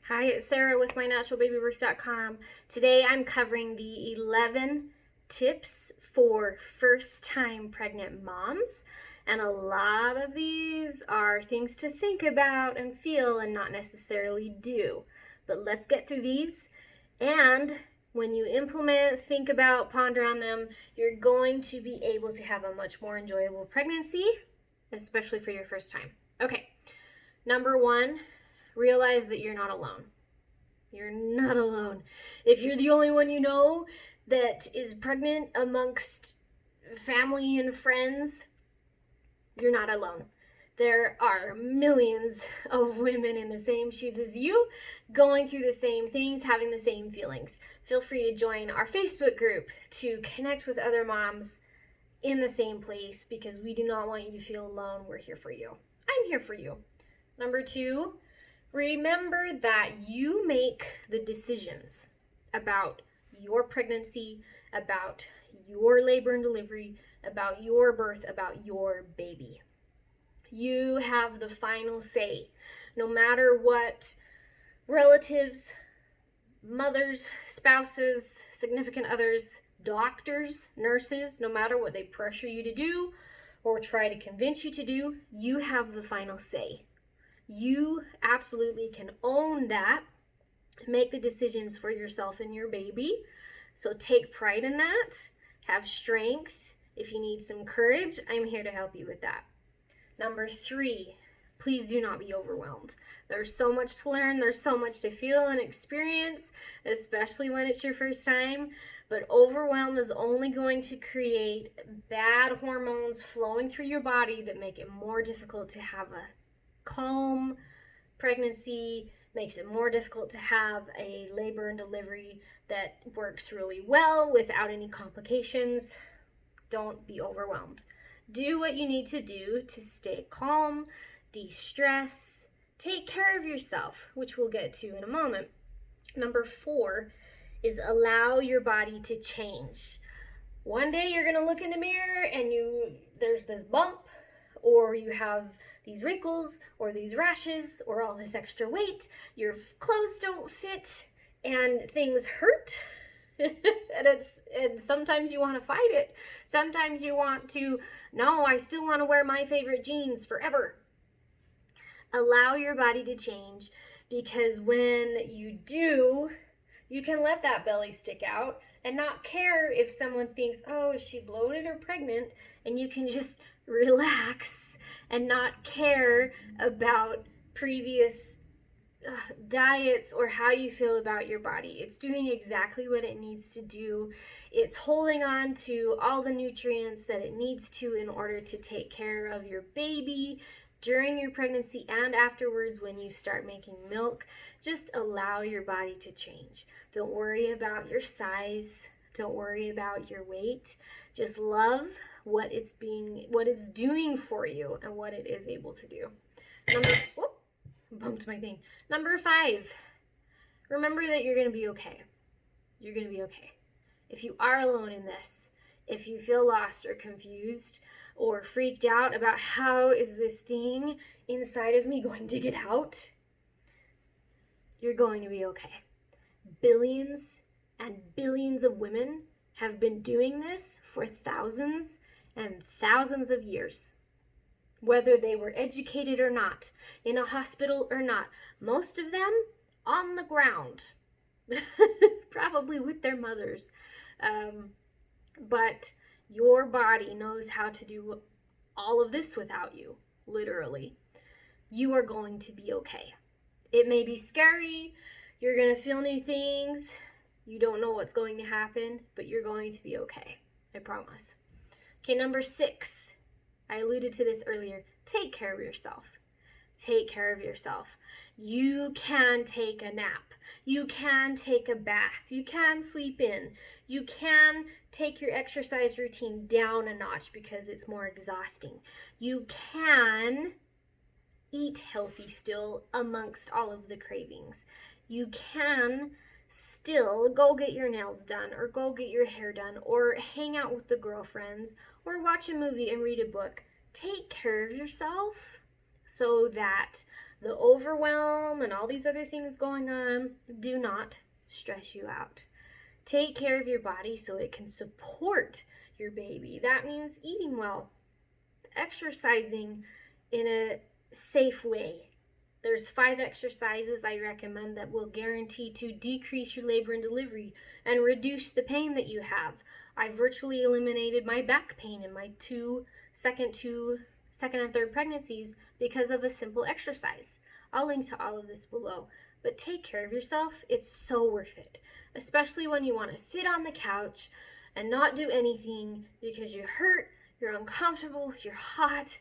Hi, it's Sarah with mynaturalbabybirth.com. Today I'm covering the 11 tips for first-time pregnant moms. And a lot of these are things to think about and feel and not necessarily do. But let's get through these. And when you implement, think about, ponder on them, you're going to be able to have a much more enjoyable pregnancy, especially for your first time. Okay, number one, realize that you're not alone. You're not alone. If you're the only one you know that is pregnant amongst family and friends, you're not alone. There are millions of women in the same shoes as you, going through the same things, having the same feelings. Feel free to join our Facebook group to connect with other moms in the same place, because we do not want you to feel alone. We're here for you. I'm here for you. Number two, remember that you make the decisions about your pregnancy, about your labor and delivery, about your birth, about your baby. You have the final say. No matter what relatives, mothers, spouses, significant others, doctors, nurses, no matter what they pressure you to do or try to convince you to do, you have the final say. You absolutely can own that, make the decisions for yourself and your baby. So take pride in that, have strength. If you need some courage, I'm here to help you with that. Number three, please do not be overwhelmed. There's so much to learn, there's so much to feel and experience, especially when it's your first time. But overwhelm is only going to create bad hormones flowing through your body that make it more difficult to have a calm pregnancy, makes it more difficult to have a labor and delivery that works really well without any complications. Don't be overwhelmed. Do what you need to do to stay calm, de-stress, take care of yourself, which we'll get to in a moment. Number four is allow your body to change. One day you're going to look in the mirror and there's this bump, or you have these wrinkles or these rashes or all this extra weight, your clothes don't fit and things hurt. and sometimes you want to fight it. Sometimes you want to, no, I still want to wear my favorite jeans forever. Allow your body to change, because when you do, you can let that belly stick out and not care if someone thinks, oh, is she bloated or pregnant? And you can just relax and not care about previous diets or how you feel about your body. It's doing exactly what it needs to do. It's holding on to all the nutrients that it needs to in order to take care of your baby during your pregnancy and afterwards when you start making milk. Just allow your body to change. Don't worry about your size. Don't worry about your weight. Just love what it's doing for you and what it is able to do. Bumped my thing. Number five, remember that you're going to be okay. You're going to be okay. If you are alone in this, if you feel lost or confused or freaked out about how is this thing inside of me going to get out, you're going to be okay. Billions and billions of women have been doing this for thousands and thousands of years. Whether they were educated or not, in a hospital or not, most of them on the ground, probably with their mothers. But your body knows how to do all of this without you, literally. You are going to be okay. It may be scary, you're going to feel new things, you don't know what's going to happen, but you're going to be okay, I promise. Okay, number six. I alluded to this earlier. Take care of yourself. Take care of yourself. You can take a nap. You can take a bath. You can sleep in. You can take your exercise routine down a notch because it's more exhausting. You can eat healthy still amongst all of the cravings. You can still go get your nails done or go get your hair done or hang out with the girlfriends or watch a movie and read a book. Take care of yourself so that the overwhelm and all these other things going on do not stress you out. Take care of your body so it can support your baby. That means eating well, exercising in a safe way. There's 5 exercises I recommend that will guarantee to decrease your labor and delivery and reduce the pain that you have. I virtually eliminated my back pain in my second and third pregnancies because of a simple exercise. I'll link to all of this below. But take care of yourself. It's so worth it, especially when you want to sit on the couch and not do anything because you're hurt, you're uncomfortable, you're hot,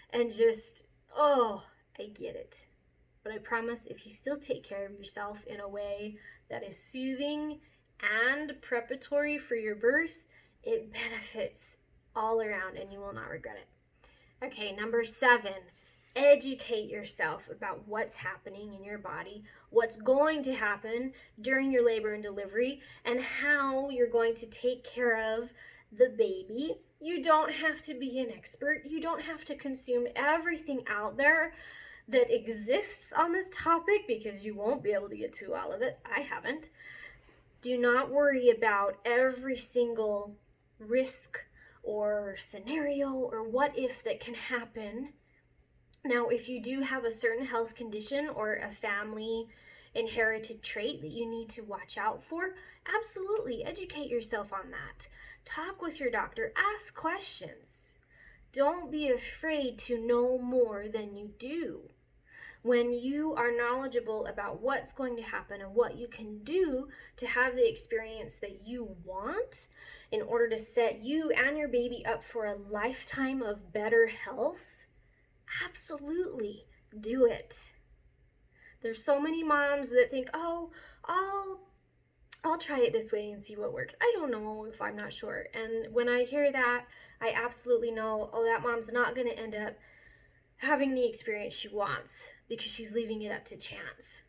and just, oh, I get it. But I promise if you still take care of yourself in a way that is soothing and preparatory for your birth, it benefits all around and you will not regret it. Okay, number 7, educate yourself about what's happening in your body, what's going to happen during your labor and delivery, and how you're going to take care of the baby. You don't have to be an expert. You don't have to consume everything out there that exists on this topic because you won't be able to get to all of it. I haven't. Do not worry about every single risk or scenario or what if that can happen. Now, if you do have a certain health condition or a family inherited trait that you need to watch out for, absolutely educate yourself on that. Talk with your doctor, ask questions. Don't be afraid to know more than you do. When you are knowledgeable about what's going to happen and what you can do to have the experience that you want in order to set you and your baby up for a lifetime of better health, absolutely do it. There's so many moms that think, oh, I'll try it this way and see what works. I don't know if I'm not sure. And when I hear that, I absolutely know, oh, that mom's not going to end up having the experience she wants because she's leaving it up to chance.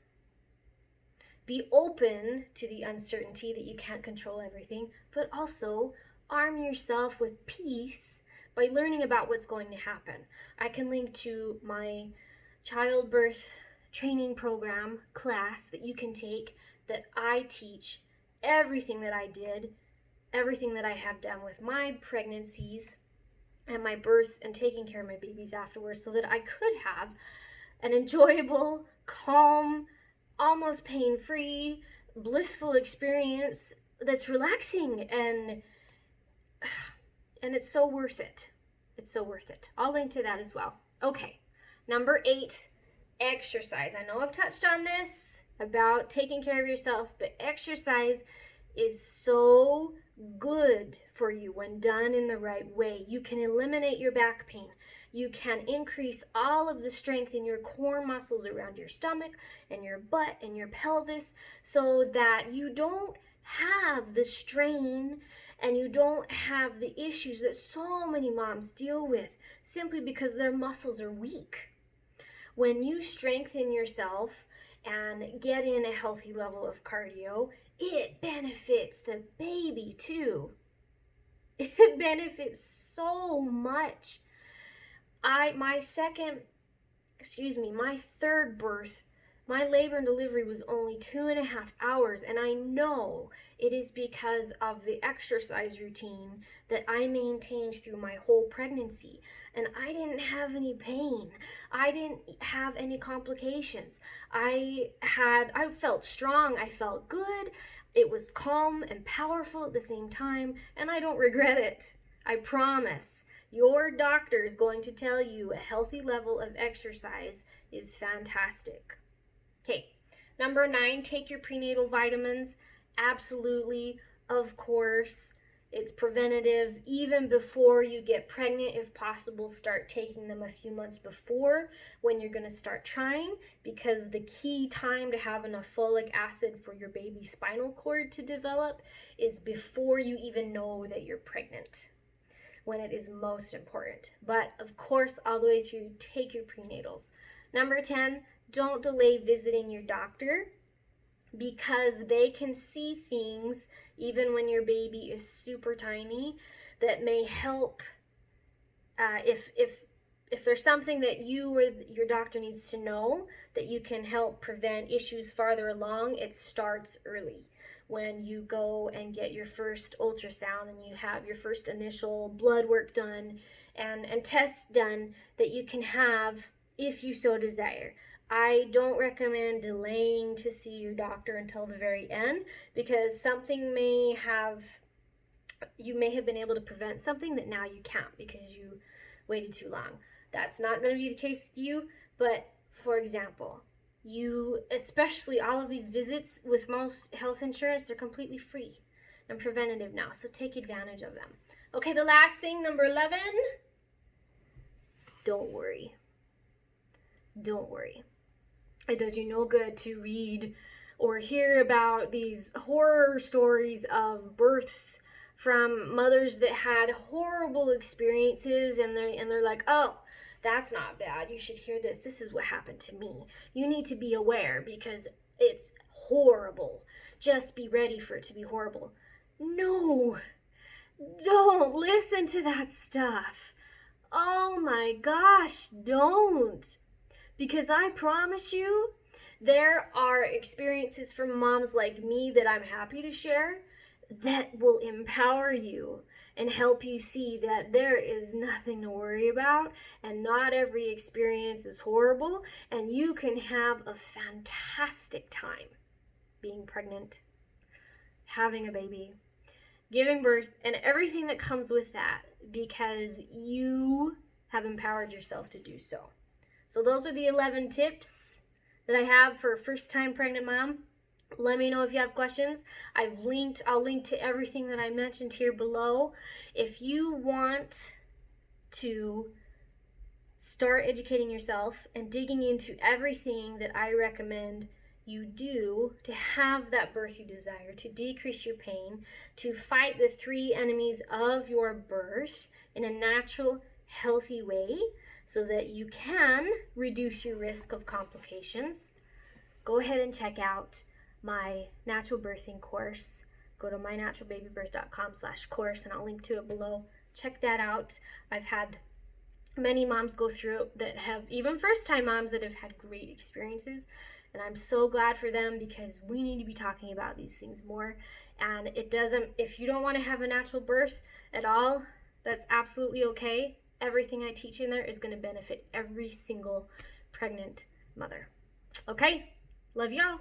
Be open to the uncertainty that you can't control everything, but also arm yourself with peace by learning about what's going to happen. I can link to my childbirth training program class that you can take that I teach everything that I did, everything that I have done with my pregnancies and my births and taking care of my babies afterwards so that I could have an enjoyable, calm, almost pain-free, blissful experience that's relaxing and it's so worth it. It's so worth it. I'll link to that as well. Okay, number 8, exercise. I know I've touched on this about taking care of yourself, but exercise is so good for you when done in the right way. You can eliminate your back pain. You can increase all of the strength in your core muscles around your stomach and your butt and your pelvis so that you don't have the strain and you don't have the issues that so many moms deal with simply because their muscles are weak. When you strengthen yourself and get in a healthy level of cardio, it benefits the baby too. It benefits so much. My third birth, my labor and delivery was only 2.5 hours, and I know it is because of the exercise routine that I maintained through my whole pregnancy. And I didn't have any pain. I didn't have any complications. I felt strong. I felt good. It was calm and powerful at the same time, and I don't regret it. I promise. Your doctor is going to tell you a healthy level of exercise is fantastic. Okay, number 9, take your prenatal vitamins. Absolutely, of course. It's preventative. Even before you get pregnant, if possible, start taking them a few months before when you're going to start trying, because the key time to have enough folic acid for your baby's spinal cord to develop is before you even know that you're pregnant, when it is most important. But of course, all the way through, take your prenatals. Number 10, don't delay visiting your doctor, because they can see things even when your baby is super tiny that may help if if there's something that you or your doctor needs to know that you can help prevent issues farther along, it starts early. When you go and get your first ultrasound and you have your first initial blood work done and tests done that you can have if you so desire. I don't recommend delaying to see your doctor until the very end, because you may have been able to prevent something that now you can't because you waited too long. That's not going to be the case with you, but for example, especially all of these visits with most health insurance, they're completely free and preventative now, so take advantage of them. Okay, the last thing, number 11, don't worry. Don't worry. It does you no good to read or hear about these horror stories of births from mothers that had horrible experiences, and they're like, oh, that's not bad. You should hear this. This is what happened to me. You need to be aware because it's horrible. Just be ready for it to be horrible. No, don't listen to that stuff. Oh my gosh, don't. Because I promise you, there are experiences from moms like me that I'm happy to share that will empower you and help you see that there is nothing to worry about, and not every experience is horrible, and you can have a fantastic time being pregnant, having a baby, giving birth, and everything that comes with that, because you have empowered yourself to do so. So those are the 11 tips that I have for a first-time pregnant mom. Let me know if you have questions. I'll link to everything that I mentioned here below. If you want to start educating yourself and digging into everything that I recommend you do to have that birth you desire, to decrease your pain, to fight the 3 enemies of your birth in a natural, healthy way so that you can reduce your risk of complications, go ahead and check out my natural birthing course. Go to mynaturalbabybirth.com/course and I'll link to it below. Check that out. I've had many moms go through it that have, even first-time moms that have had great experiences, and I'm so glad for them, because we need to be talking about these things more. And if you don't want to have a natural birth at all, that's absolutely okay. Everything I teach in there is going to benefit every single pregnant mother. Okay? Love y'all.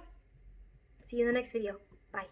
See you in the next video. Bye.